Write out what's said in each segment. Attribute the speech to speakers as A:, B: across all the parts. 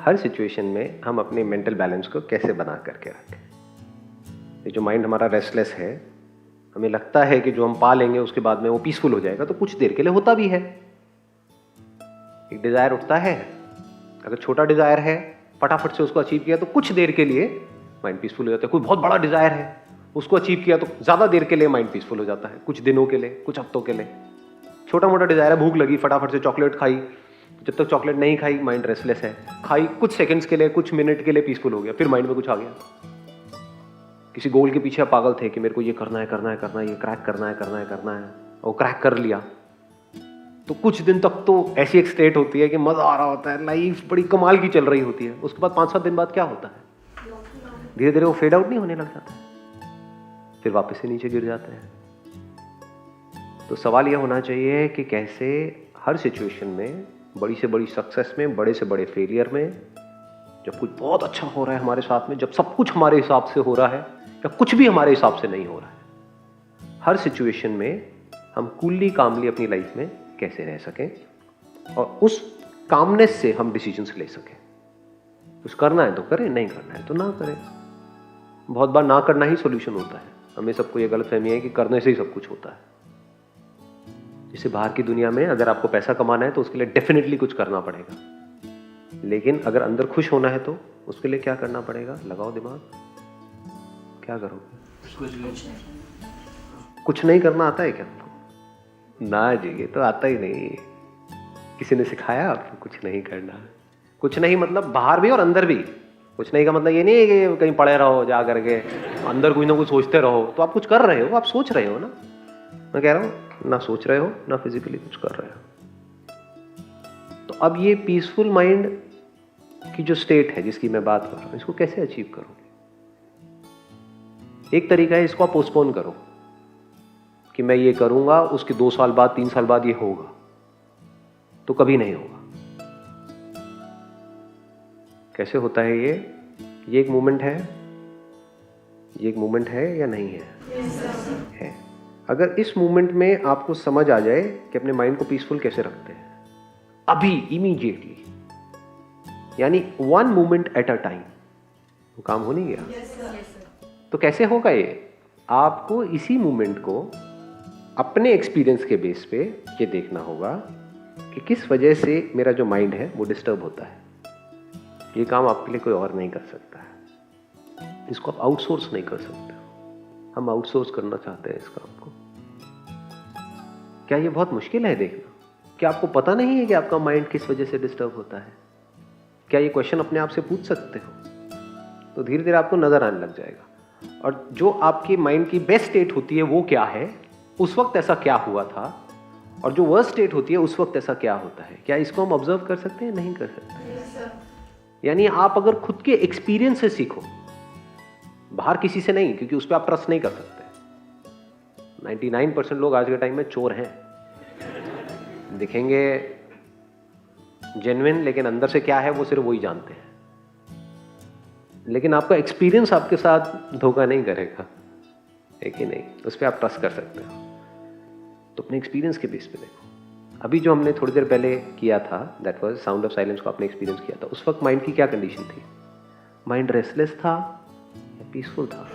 A: हर situation में हम अपने मेंटल बैलेंस को कैसे बना करके रखें। ये जो माइंड हमारा रेस्टलेस है, हमें लगता है कि जो हम पा लेंगे उसके बाद में वो पीसफुल हो जाएगा, तो कुछ देर के लिए होता भी है। एक डिजायर उठता है, अगर छोटा डिजायर है फटाफट से उसको अचीव किया तो कुछ देर के लिए माइंड पीसफुल हो जाता है। कोई बहुत बड़ा डिजायर है, उसको अचीव किया तो ज्यादा देर के लिए माइंड पीसफुल हो जाता है, कुछ दिनों के लिए, कुछ हफ्तों के लिए। छोटा मोटा डिजायर है, भूख लगी फटाफट से चॉकलेट खाई, जब तक चॉकलेट नहीं खाई माइंड रेस्टलेस है। खाई कुछ सेकंड्स के लिए, कुछ मिनट के लिए पीसफुल हो गया, फिर माइंड में कुछ आ गया। किसी गोल के पीछे पागल थे कि मेरे को ये करना है, ये क्रैक करना है, और क्रैक कर लिया तो कुछ दिन तक तो ऐसी एक स्टेट होती है कि मजा आ रहा होता है, लाइफ बड़ी कमाल की चल रही होती है। उसके बाद 5-7 दिन बाद क्या होता है, धीरे धीरे वो फेड आउट नहीं होने लग जाता है, फिर वापस से नीचे गिर जाते हैं। तो सवाल यह होना चाहिए कि कैसे हर सिचुएशन में, बड़ी से बड़ी सक्सेस में, बड़े से बड़े फेलियर में, जब कुछ बहुत अच्छा हो रहा है हमारे साथ में, जब सब कुछ हमारे हिसाब से हो रहा है या कुछ भी हमारे हिसाब से नहीं हो रहा है, हर सिचुएशन में हम कूलली कामली अपनी लाइफ में कैसे रह सकें और उस कामनेस से हम डिसीजंस ले सकें। कुछ करना है तो करें, नहीं करना है तो ना करें। बहुत बार ना करना ही सॉल्यूशन होता है। हमें सबको ये गलतफहमी है कि करने से ही सब कुछ होता है। जैसे बाहर की दुनिया में अगर आपको पैसा कमाना है तो उसके लिए डेफिनेटली कुछ करना पड़ेगा, लेकिन अगर अंदर खुश होना है तो उसके लिए क्या करना पड़ेगा? लगाओ दिमाग, क्या करोगे? कुछ नहीं करना आता है क्या आपको? ना जी, ये तो आता ही नहीं। किसी ने सिखाया आपको कुछ नहीं करना? कुछ नहीं मतलब बाहर भी और अंदर भी। कुछ नहीं का मतलब ये नहीं है कि कहीं पड़े रहो जा करके, अंदर कुछ ना कुछ सोचते रहो। तो आप कुछ कर रहे हो, आप सोच रहे हो ना। मैं कह रहा हूं ना सोच रहे हो ना फिजिकली कुछ कर रहे हो। तो अब ये पीसफुल माइंड की जो स्टेट है जिसकी मैं बात कर रहा हूं, इसको कैसे अचीव करोगे? एक तरीका है, इसको आप पोस्टपोन करो कि मैं ये करूंगा, उसके 2 साल बाद 3 साल बाद ये होगा, तो कभी नहीं होगा। कैसे होता है ये एक मूवमेंट है, ये एक मूवमेंट है या नहीं है? है। अगर इस मूवमेंट में आपको समझ आ जाए कि अपने माइंड को पीसफुल कैसे रखते हैं अभी इमीडिएटली, यानी 1 मूवमेंट एट अ टाइम, वो काम हो नहीं गया। तो कैसे होगा ये? आपको इसी मूवमेंट को अपने एक्सपीरियंस के बेस पे ये देखना होगा कि किस वजह से मेरा जो माइंड है वो डिस्टर्ब होता है। ये काम आपके लिए कोई और नहीं कर सकता है, इसको आप आउटसोर्स नहीं कर सकते। हम आउटसोर्स करना चाहते हैं इस काम को। क्या ये बहुत मुश्किल है देखना? क्या आपको पता नहीं है कि आपका माइंड किस वजह से डिस्टर्ब होता है? क्या ये क्वेश्चन अपने आप से पूछ सकते हो? तो धीरे धीरे आपको नजर आने लग जाएगा। और जो आपके माइंड की बेस्ट स्टेट होती है वो क्या है, उस वक्त ऐसा क्या हुआ था, और जो वर्स्ट स्टेट होती है उस वक्त ऐसा क्या होता है, क्या इसको हम ऑब्जर्व कर सकते हैं? नहीं कर सकते। यानी आप अगर खुद के एक्सपीरियंस से सीखो, बाहर किसी से नहीं, क्योंकि उस पर आप ट्रस्ट नहीं कर सकते। 99% लोग आज के टाइम में चोर हैं, दिखेंगे जेन्युइन, लेकिन अंदर से क्या है वो सिर्फ वही जानते हैं। लेकिन आपका एक्सपीरियंस आपके साथ धोखा नहीं करेगा, है कि नहीं? उस पर आप ट्रस्ट कर सकते हो। तो अपने एक्सपीरियंस के बेस पे देखो। अभी जो हमने थोड़ी देर पहले किया था, that was sound of silence को आपने एक्सपीरियंस किया था, उस वक्त माइंड की क्या कंडीशन थी? माइंड रेस्टलेस था या पीसफुल था?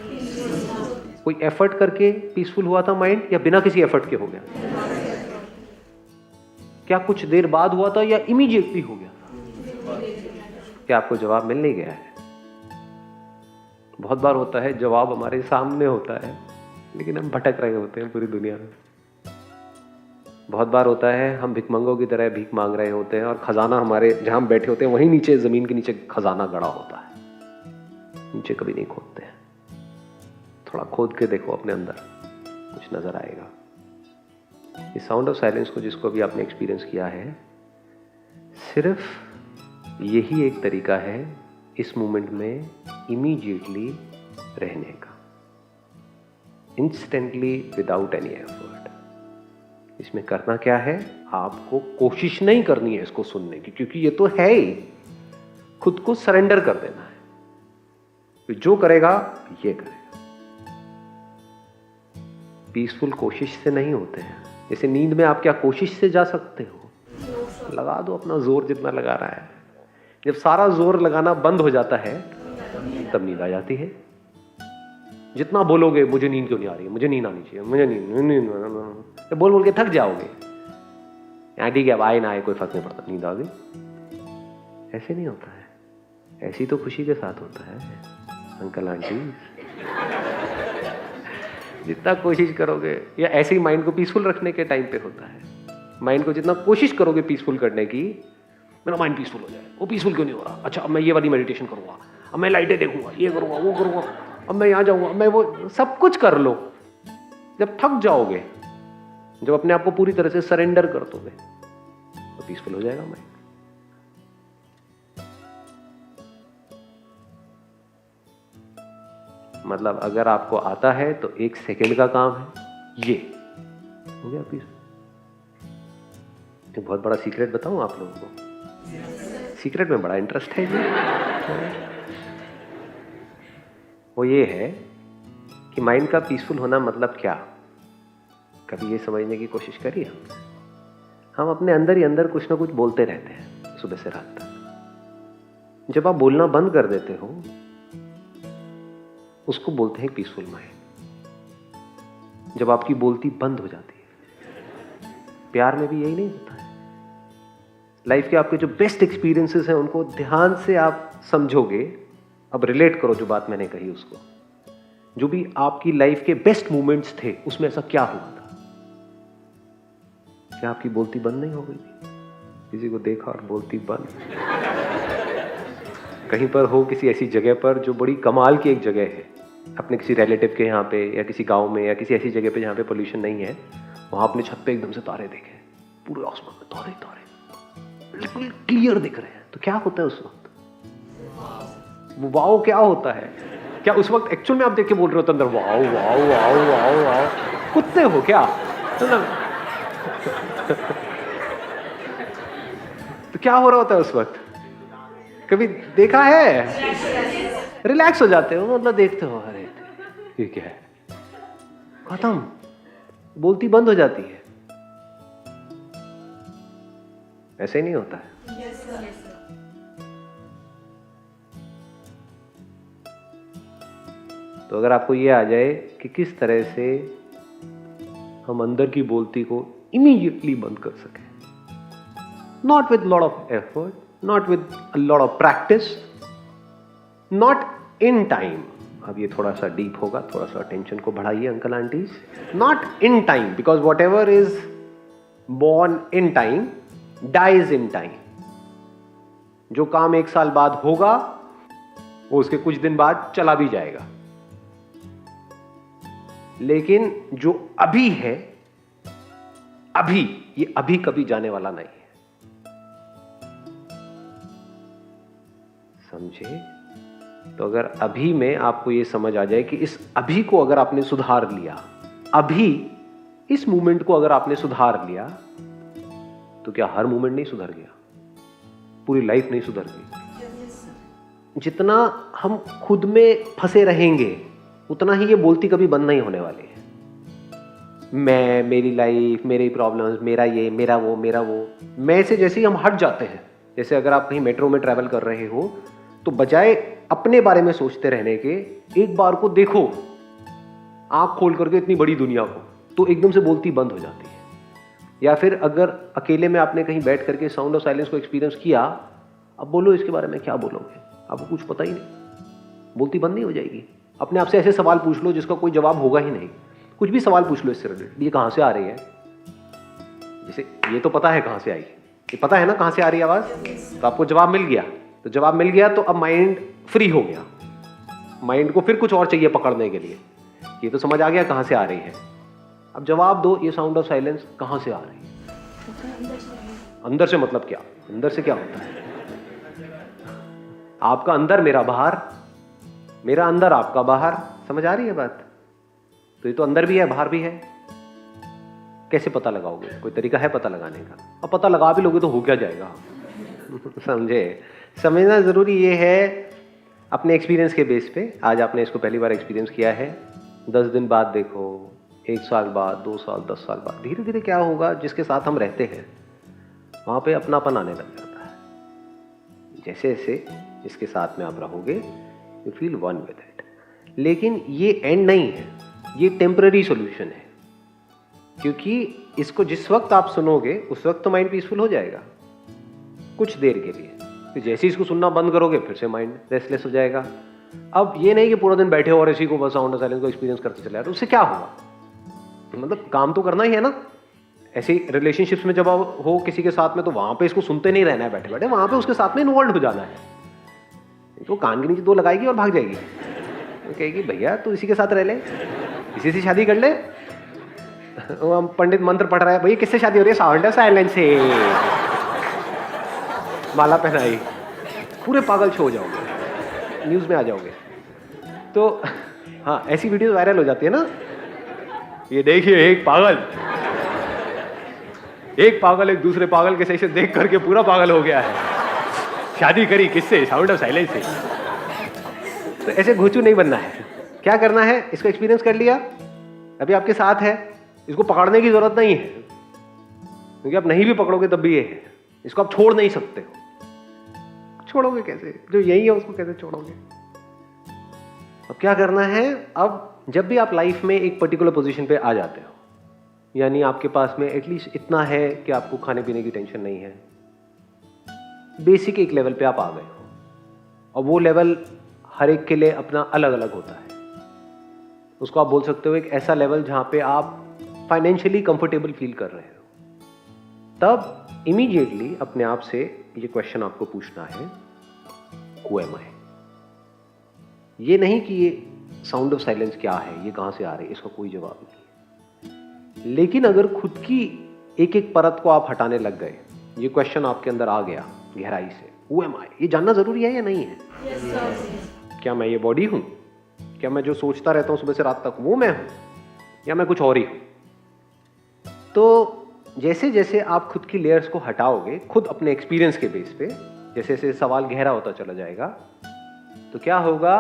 A: कोई एफर्ट करके पीसफुल हुआ था माइंड, या बिना किसी एफर्ट के हो गया? क्या कुछ देर बाद हुआ था या इमीडिएटली हो गया? क्या आपको जवाब मिल नहीं गया है? बहुत बार होता है जवाब हमारे सामने होता है, लेकिन हम भटक रहे होते हैं पूरी दुनिया में। बहुत बार होता है हम भिखमंगों की तरह भीख मांग रहे होते हैं, और खजाना हमारे जहां हम बैठे होते हैं वहीं नीचे, जमीन के नीचे खजाना गड़ा होता है। नीचे कभी नहीं खोदते हैं। थोड़ा खोद के देखो अपने अंदर, कुछ नजर आएगा। इस साउंड ऑफ साइलेंस को जिसको भी आपने एक्सपीरियंस किया है, सिर्फ यही एक तरीका है इस मोमेंट में इमीडिएटली रहने का, इंस्टेंटली, विदाउट एनी एफर्ट। इसमें करना क्या है? आपको कोशिश नहीं करनी है इसको सुनने की, क्योंकि ये तो है ही। खुद को सरेंडर कर देना है, जो करेगा ये करेगा। पीसफुल कोशिश से नहीं होते हैं। जैसे नींद में आप क्या कोशिश से जा सकते हो? लगा दो अपना जोर जितना लगा रहा है। जब सारा जोर लगाना बंद हो जाता है तब नींद आ जाती है। जितना बोलोगे मुझे नींद क्यों नहीं आ रही है, मुझे नींद आनी चाहिए, मुझे नींद, बोल बोल के थक जाओगे। ठीक है, अब आए ना आए कोई फर्क नहीं पड़ता, नींद आ गई। ऐसे नहीं होता है, ऐसी तो खुशी के साथ होता है अंकल आंटी। जितना कोशिश करोगे, या ऐसे ही माइंड को पीसफुल रखने के टाइम पे होता है, माइंड को जितना कोशिश करोगे पीसफुल करने की, मेरा माइंड पीसफुल हो जाए, वो पीसफुल क्यों नहीं हो रहा, अच्छा अब मैं ये वाली मेडिटेशन करूंगा, अब मैं लाइटें देखूंगा, ये करूंगा, वो करूंगा, अब मैं यहाँ जाऊंगा, मैं वो सब कुछ कर लो। जब थक जाओगे, जब अपने आप को पूरी तरह से सरेंडर कर दोगे, तो पीसफुल हो जाएगा माइंड। मतलब अगर आपको आता है तो 1 सेकंड का काम है, ये हो गया पीसफुल। एक बहुत बड़ा सीक्रेट बताऊं आप लोगों को, सीक्रेट में बड़ा इंटरेस्ट है जी। वो ये है कि माइंड का पीसफुल होना मतलब क्या। कभी ये समझने की कोशिश करिए, हम अपने अंदर ही अंदर कुछ ना कुछ बोलते रहते हैं सुबह से रात तक। जब आप बोलना बंद कर देते हो, उसको बोलते हैं पीसफुल माइंड। जब आपकी बोलती बंद हो जाती है, प्यार में भी यही नहीं होता है। लाइफ के आपके जो बेस्ट एक्सपीरियंसेस हैं उनको ध्यान से आप समझोगे, अब रिलेट करो जो बात मैंने कही उसको। जो भी आपकी लाइफ के बेस्ट मोमेंट्स थे, उसमें ऐसा क्या हुआ था? क्या आपकी बोलती बंद नहीं हो गई थी? किसी को देखा और बोलती बंद? कहीं पर हो किसी ऐसी जगह पर जो बड़ी कमाल की एक जगह है, अपने किसी रिलेटिव के यहाँ पे, या किसी गांव में, या किसी ऐसी जगह पे जहाँ पे पोल्यूशन नहीं है, वहां अपने छत पे एकदम से तारे देखे, पूरे आसमान में तारे तारे बिल्कुल क्लियर दिख रहे हैं, तो क्या होता है उस वक्त? वो वाओ क्या होता है? क्या उस वक्त एक्चुअल में आप देख के बोल रहे हो तो अंदर wow wow wow wow wow? कुत्ते हो क्या? तो क्या हो रहा होता है उस वक्त? कभी देखा है? रिलैक्स हो जाते हो, मतलब देखते हो, अरे ये क्या है, खत्म, बोलती बंद हो जाती है। ऐसे ही नहीं होता है। तो अगर आपको ये आ जाए कि किस तरह से हम अंदर की बोलती को इमीडिएटली बंद कर सकें, not with lot of effort, not with a lot of practice, not in time. अब ये थोड़ा सा डीप होगा, थोड़ा सा टेंशन को बढ़ाइए uncle aunties. Not in time, because whatever is born in time dies in time. जो काम 1 साल बाद होगा, वो उसके कुछ दिन बाद चला भी जाएगा, लेकिन जो अभी है, अभी, ये अभी कभी जाने वाला नहीं है। समझे? तो अगर अभी में आपको ये समझ आ जाए कि इस अभी को अगर आपने सुधार लिया, अभी इस मोमेंट को अगर आपने सुधार लिया, तो क्या हर मोमेंट नहीं सुधर गया? पूरी लाइफ नहीं सुधर गई? जितना हम खुद में फंसे रहेंगे, उतना ही ये बोलती कभी बंद नहीं होने वाली है। मैं, मेरी लाइफ, मेरी प्रॉब्लम्स, मेरा ये, मेरा वो, मेरा वो। मैं से जैसे ही हम हट जाते हैं, जैसे अगर आप कहीं मेट्रो में ट्रैवल कर रहे हो, तो बजाय अपने बारे में सोचते रहने के, एक बार को देखो आंख खोल करके इतनी बड़ी दुनिया को, तो एकदम से बोलती बंद हो जाती है। या फिर अगर अकेले में आपने कहीं बैठ करके साउंड ऑफ साइलेंस को एक्सपीरियंस किया, अब बोलो इसके बारे में क्या बोलोगे? आपको कुछ पता ही नहीं, बोलती बंद नहीं हो जाएगी। अपने आप से ऐसे सवाल पूछ लो जिसका कोई जवाब होगा ही नहीं। कुछ भी सवाल पूछ लो इससे रिलेटेड, ये कहां से आ रही है? जैसे ये तो पता है कहां से आई, ये पता है ना कहां से आ रही है आवाज, तो आपको जवाब मिल गया। तो जवाब मिल गया तो अब माइंड फ्री हो गया, माइंड को फिर कुछ और चाहिए पकड़ने के लिए। ये तो समझ आ गया कहां से आ रही है, अब जवाब दो, ये साउंड ऑफ साइलेंस कहां से आ रही है? अंदर से। मतलब क्या? अंदर से क्या होता है? आपका अंदर, मेरा बाहर, मेरा अंदर, आपका बाहर। समझ आ रही है बात? तो ये तो अंदर भी है, बाहर भी है। कैसे पता लगाओगे? कोई तरीका है पता लगाने का? अब पता लगा भी लोगे तो हो क्या जाएगा? समझे? समझना जरूरी ये है अपने एक्सपीरियंस के बेस पे। आज आपने इसको पहली बार एक्सपीरियंस किया है, 10 दिन बाद देखो, 1 साल बाद, 2 साल, 10 साल बाद, धीरे धीरे क्या होगा, जिसके साथ हम रहते हैं वहां पे अपनापन आने लग जाता है। जैसे जैसे इसके साथ में आप रहोगे you feel one with it. लेकिन ये एंड नहीं है, ये टेम्पररी सॉल्यूशन है, क्योंकि इसको जिस वक्त आप सुनोगे उस वक्त तो माइंड पीसफुल हो जाएगा कुछ देर के लिए, तो जैसे ही इसको सुनना बंद करोगे फिर से माइंड रेस्टलेस हो जाएगा। अब ये नहीं कि पूरा दिन बैठे हो और इसी को बस साउंड साइलेंस को एक्सपीरियंस करते चले जाए, तो उससे क्या होगा? मतलब काम तो करना ही है ना। ऐसे रिलेशनशिप्स में जब आप हो किसी के साथ में, तो वहां पे इसको सुनते नहीं रहना है बैठे बैठे, वहां पे उसके साथ में इन्वॉल्व हो जाना है। तो कान के नीचे दो लगाएगी और भाग जाएगी, तो कहेगी भैया तू इसी के साथ रह ले, इसी से शादी कर ले। वो हम पंडित मंत्र पढ़ रहा है, भैया किससे शादी हो रही है? साउंड साइलेंस से। माला पहनाई, पूरे पागल छो जाओगे, न्यूज में आ जाओगे। तो हाँ, ऐसी वीडियो वायरल हो जाती है ना, ये देखिए एक पागल एक दूसरे पागल के सेशन देख करके पूरा पागल हो गया है, शादी करी किससे? साउंड ऑफ साइलेंस से। तो ऐसे घोचू नहीं बनना है। क्या करना है? इसको एक्सपीरियंस कर लिया, अभी आपके साथ है, इसको पकड़ने की जरूरत नहीं है, क्योंकि आप नहीं भी पकड़ोगे तब भी ये है, इसको आप छोड़ नहीं सकते हो। छोड़ोगे कैसे? जो यही है उसको कैसे छोड़ोगे? अब क्या करना है? अब जब भी आप लाइफ में एक पर्टिकुलर पोजीशन पे आ जाते हो, यानी आपके पास में एटलीस्ट इतना है कि आपको खाने पीने की टेंशन नहीं है, बेसिक एक लेवल पे आप आ गए हो, और वो लेवल हर एक के लिए अपना अलग अलग होता है। उसको आप बोल सकते हो एक ऐसा लेवल जहां पे आप फाइनेंशियली कंफर्टेबल फील कर रहे हो। तब इमीडिएटली अपने आप से ये क्वेश्चन आपको पूछना है, हु एम आई? ये नहीं कि ये साउंड ऑफ साइलेंस क्या है, ये कहां से आ रही है, इसका कोई जवाब नहीं। लेकिन अगर खुद की एक एक परत को आप हटाने लग गए, ये क्वेश्चन आपके अंदर आ गया गहराई से, हु एम आई? ये जानना जरूरी है या नहीं है? क्या मैं ये बॉडी हूं? क्या मैं जो सोचता रहता हूं सुबह से रात तक वो मैं हूं, या मैं कुछ और ही हूं? तो जैसे जैसे आप खुद की लेयर्स को हटाओगे, खुद अपने एक्सपीरियंस के बेस पे, जैसे जैसे सवाल गहरा होता चला जाएगा, तो क्या होगा?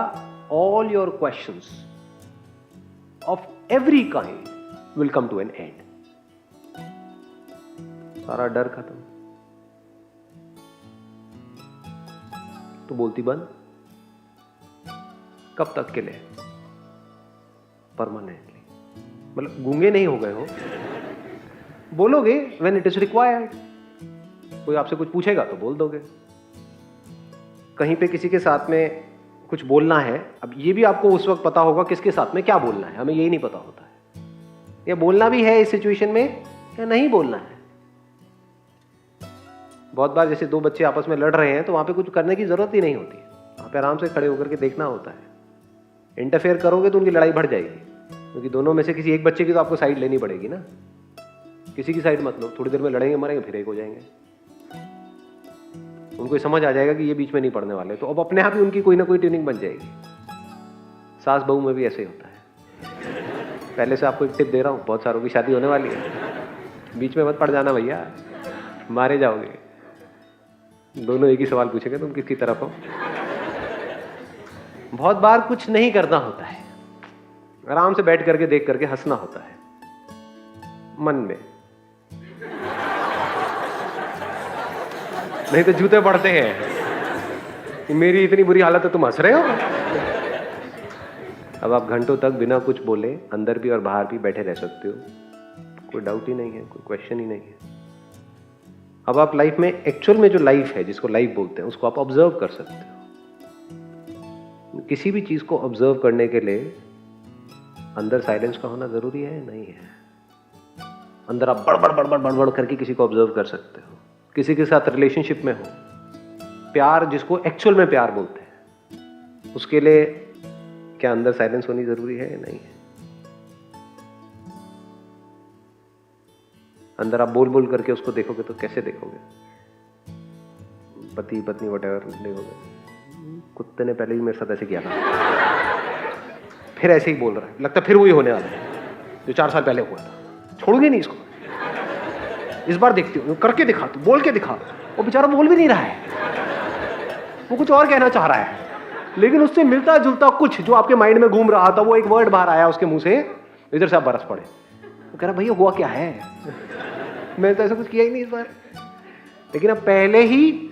A: All your questions of every kind will come to an end. सारा डर खत्म, तो बोलती बंद। कब तक के लिए? परमानेंटली। मतलब गूंगे नहीं हो गए हो, बोलोगे व्हेन इट इज रिक्वायर्ड। कोई आपसे कुछ पूछेगा तो बोल दोगे। कहीं पे किसी के साथ में कुछ बोलना है, अब ये भी आपको उस वक्त पता होगा किसके साथ में क्या बोलना है, हमें यही नहीं पता होता है, या बोलना भी है इस सिचुएशन में या नहीं बोलना है। बहुत बार जैसे दो बच्चे आपस में लड़ रहे हैं, तो वहां पे कुछ करने की जरूरत ही नहीं होती, वहां पे आराम से खड़े होकर के देखना होता है। इंटरफेयर करोगे तो उनकी लड़ाई बढ़ जाएगी, क्योंकि दोनों में से किसी एक बच्चे की तो आपको साइड लेनी पड़ेगी ना। किसी की साइड मत लो, थोड़ी देर में लड़ेंगे मरेंगे फिर एक हो जाएंगे। उनको समझ आ जाएगा कि ये बीच में नहीं पड़ने वाले, तो अब अपने आप ही उनकी कोई ना कोई ट्यूनिंग बन जाएगी। सास बहू में भी ऐसे ही होता है। पहले से आपको एक टिप दे रहा हूँ, बहुत सारों की शादी होने वाली है, बीच में मत पड़ जाना भैया, मारे जाओगे। दोनों एक ही सवाल पूछेंगे, तुम किसकी तरफ हो? बहुत बार कुछ नहीं करना होता है, आराम से बैठ करके देख करके हंसना होता है मन में, नहीं तो जूते पड़ते हैं कि मेरी इतनी बुरी हालत है तुम हंस रहे हो। अब आप घंटों तक बिना कुछ बोले अंदर भी और बाहर भी बैठे रह सकते हो, कोई डाउट ही नहीं है, कोई क्वेश्चन ही नहीं है। अब आप लाइफ में एक्चुअल में जो लाइफ है, जिसको लाइफ बोलते हैं, उसको आप ऑब्जर्व कर सकते हो। किसी भी चीज को ऑब्जर्व करने के लिए अंदर साइलेंस का होना जरूरी है? नहीं है। अंदर आप बड़बड़ करके किसी को ऑब्जर्व कर सकते हो। किसी के साथ रिलेशनशिप में हो, प्यार जिसको एक्चुअल में प्यार बोलते हैं, उसके लिए क्या अंदर साइलेंस होनी जरूरी है? नहीं है। अंदर आप बोल बोल करके उसको देखोगे तो कैसे देखोगे? पति पत्नी वटेवर देखोगे। कुत्ते ने पहले भी मेरे साथ ऐसे किया था, फिर ऐसे ही बोल रहा है, लगता फिर वही होने वाला है जो 4 साल पहले हुआ था। छोड़ूंगी नहीं इसको, इस बार देखती हूँ, करके दिखा, तू बोल के दिखा। वो बेचारा बोल भी नहीं रहा है, वो कुछ और कहना चाह रहा है, लेकिन उससे मिलता जुलता कुछ जो आपके माइंड में घूम रहा था, वो एक वर्ड बाहर आया उसके मुंह से, इधर से आप बरस पड़े। वो कह रहा भैया हुआ क्या है? मैंने तो ऐसा कुछ किया ही नहीं इस बार। लेकिन अब पहले ही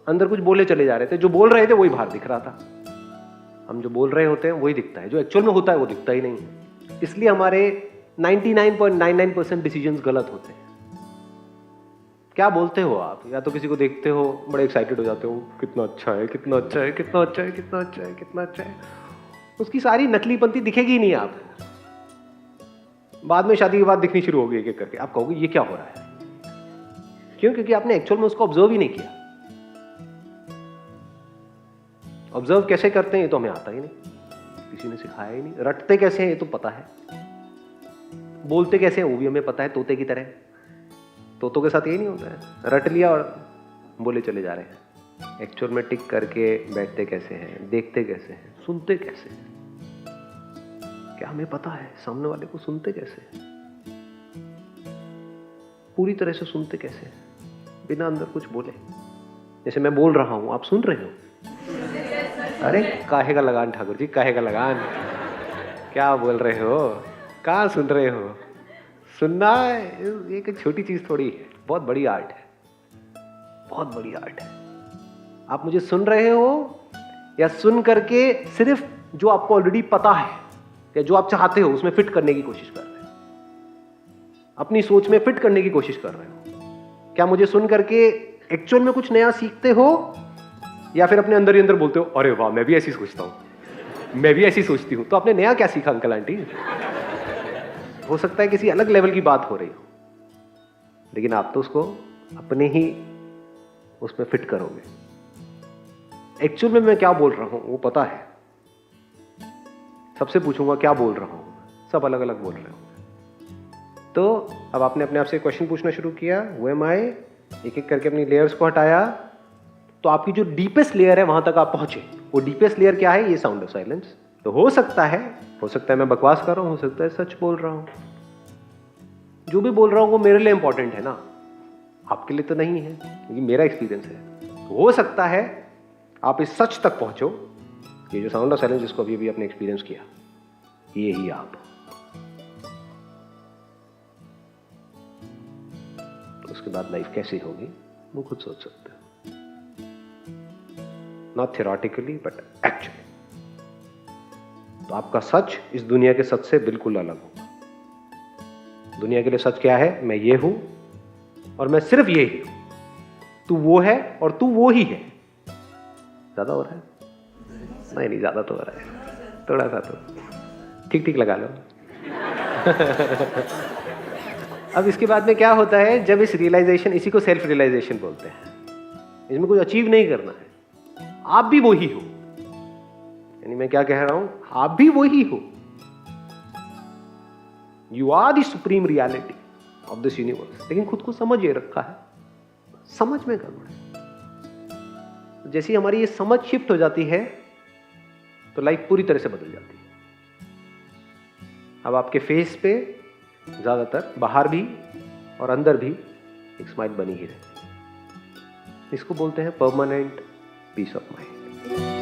A: अंदर कुछ बोले चले जा रहे थे, जो बोल रहे थे वही बाहर दिख रहा था। हम जो बोल रहे होते हैं वही दिखता है, जो एक्चुअल में होता है वो दिखता ही नहीं है। इसलिए हमारे 99.99% डिसीजंस गलत होते हैं। क्या बोलते हो आप? या तो किसी को देखते हो, बड़े एक्साइटेड हो जाते हो, कितना अच्छा है, कितना अच्छा है, कितना अच्छा है, कितना अच्छा है, कितना अच्छा है। उसकी सारी नकलीपंती दिखेगी ही नहीं आपको। बाद में शादी के बाद दिखनी शुरू होगी एक एक करके। आप कहोगे ये क्या हो रहा है? क्यों? क्योंकि आपने एक्चुअल में उसको ऑब्जर्व ही नहीं किया। ऑब्जर्व कैसे करते हैं ये तो हमें आता ही नहीं, किसी ने सिखाया ही नहीं। रटते कैसे हैं ये तो पता है, बोलते कैसे हैं वो भी हमें पता है, तोते की तरह। तोतों के साथ यही नहीं होता है, रट लिया और बोले चले जा रहे हैं। एक्चुअल में टिक करके बैठते कैसे हैं, देखते कैसे हैं, सुनते कैसे हैं? क्या हमें पता है सामने वाले को सुनते कैसे हैं? पूरी तरह से सुनते कैसे हैं, बिना अंदर कुछ बोले। जैसे मैं बोल रहा हूं, आप सुन रहे हो। अरे काहे का लगान ठाकुर जी, काहे का लगान, क्या बोल रहे हो, कहाँ सुन रहे हो? सुनना एक छोटी चीज थोड़ी है, बहुत बड़ी आर्ट है, बहुत बड़ी आर्ट है। आप मुझे सुन रहे हो या सुन करके सिर्फ जो आपको ऑलरेडी पता है या जो आप चाहते हो उसमें फिट करने की कोशिश कर रहे हो, अपनी सोच में फिट करने की कोशिश कर रहे हो? क्या मुझे सुन करके एक्चुअल में कुछ नया सीखते हो या फिर अपने अंदर ही अंदर बोलते हो अरे वाह मैं भी ऐसी सोचता हूं, मैं भी ऐसी सोचती हूं? तो आपने नया क्या सीखा अंकल आंटी? हो सकता है किसी अलग लेवल की बात हो रही हो, लेकिन आप तो उसको अपने ही उसमें फिट करोगे। एक्चुअल में मैं क्या बोल रहा हूं वो पता है। सबसे पूछूंगा क्या बोल रहा हूं, सब अलग अलग बोल रहे होंगे। तो अब आपने अपने आप से क्वेश्चन पूछना शुरू किया, हु एम आई, एक एक करके अपनी लेयर्स को हटाया, तो आपकी जो डीपेस्ट लेयर है वहां तक आप पहुंचे। वो डीपेस्ट लेयर क्या है? ये साउंड ऑफ साइलेंस। तो हो सकता है मैं बकवास कर रहा हूं, हो सकता है सच बोल रहा हूं। जो भी बोल रहा हूं वो मेरे लिए इंपॉर्टेंट है ना, आपके लिए तो नहीं है, क्योंकि मेरा एक्सपीरियंस है। तो हो सकता है आप इस सच तक पहुंचो, ये जो साउंड ऑफ साइलेंस जिसको अभी अभी आपने एक्सपीरियंस किया, ये ही आप। तो उसके बाद लाइफ कैसी होगी वो खुद सोच सकते हो, नॉट थियोरेटिकली बट एक्चुअली। तो आपका सच इस दुनिया के सच से बिल्कुल अलग होगा। दुनिया के लिए सच क्या है? मैं ये हूं और मैं सिर्फ ये ही हूं। तू वो है और तू वो ही है। ज्यादा हो रहा है? नहीं ज्यादा तो हो रहा है, थोड़ा सा तो ठीक ठीक लगा लो। अब इसके बाद में क्या होता है, जब इस रियलाइजेशन, इसी को सेल्फ रियलाइजेशन बोलते हैं, इसमें कुछ अचीव नहीं करना है, आप भी वही हो। यानी मैं क्या कह रहा हूं, आप भी वही हो। You are the supreme reality of this universe. लेकिन खुद को समझ ये रखा है, समझ में गड़बड़ है। जैसी हमारी ये समझ शिफ्ट हो जाती है तो लाइफ पूरी तरह से बदल जाती है। अब आपके फेस पे ज्यादातर बाहर भी और अंदर भी एक स्माइल बनी ही रहती है। इसको बोलते हैं परमानेंट पीस ऑफ माइंड।